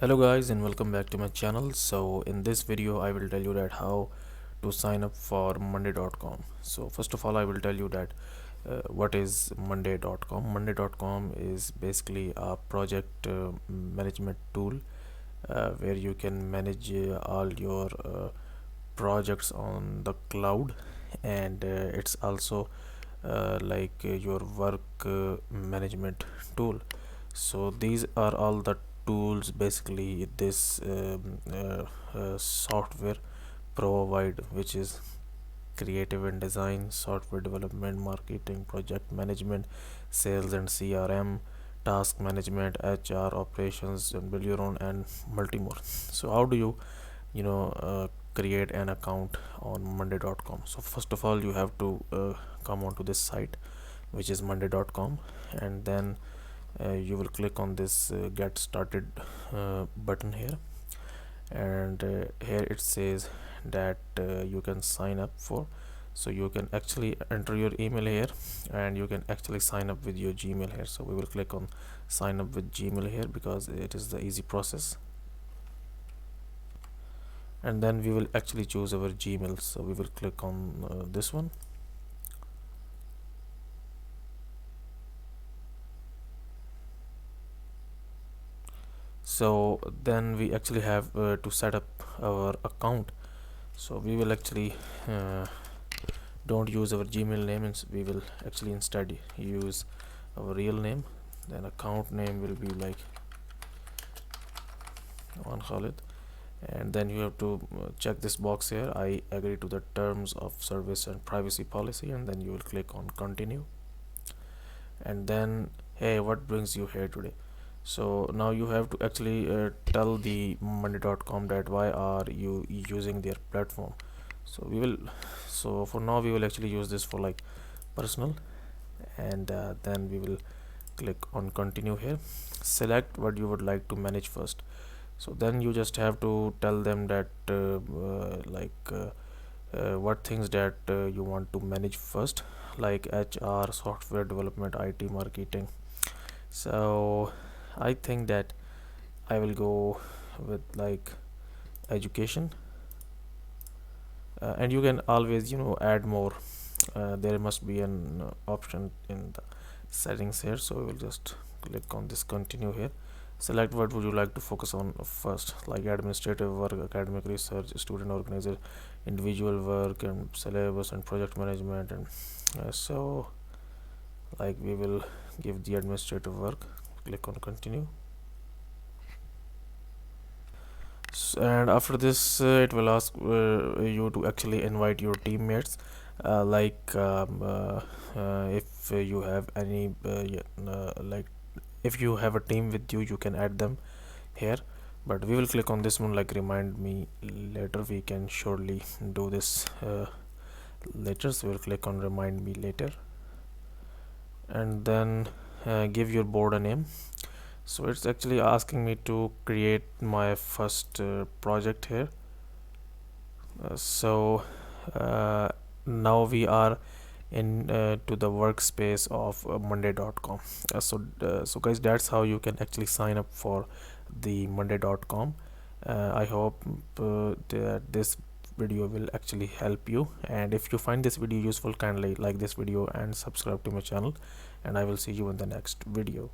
Hello guys and welcome back to my channel. So in this video I will tell you that how to sign up for monday.com. So first of all I will tell you that what is monday.com. Monday.com is basically a project management tool where you can manage all your projects on the cloud, and it's also your work management tool. So these are all the tools basically this software provide, which is creative and design, software development, marketing, project management, sales and CRM, task management, HR, operations, and build your own, and multi more. So how do you create an account on monday.com? So first of all you have to come onto this site, which is monday.com, and then you will click on this get started button here, and here it says that you can sign up for. So you can actually enter your email here, and you can actually sign up with your Gmail here. So we will click on sign up with Gmail here because it is the easy process, and then we will actually choose our Gmail. So we will click on this one. So then we actually have to set up our account. So we will actually don't use our Gmail name, and we will actually instead use our real name. Then account name will be like on Khalid, and then you have to check this box here, I agree to the terms of service and privacy policy, and then you will click on continue. And then, hey, what brings you here today? So now you have to actually tell the monday.com that why are you using their platform. So for now we will actually use this for like personal, and then we will click on continue here. Select what you would like to manage first. So then you just have to tell them that what things that you want to manage first, like HR, software development, IT, marketing. So I think that I will go with like education, and you can always add more. There must be an option in the settings here, so we will just click on this continue here. Select what would you like to focus on first, like administrative work, academic research, student organizer, individual work, and syllabus and project management. And so like we will give the administrative work. Click on continue. And after this it will ask you to actually invite your teammates, if you have any like if you have a team with you, you can add them here. But we will click on this one, like remind me later. We can surely do this later, so we'll click on remind me later, and then give your board a name. So it's actually asking me to create my first project here. So now we are in to the workspace of monday.com. So guys, that's how you can actually sign up for the monday.com. I hope that this video will actually help you, and if you find this video useful, kindly like this video and subscribe to my channel, and I will see you in the next video.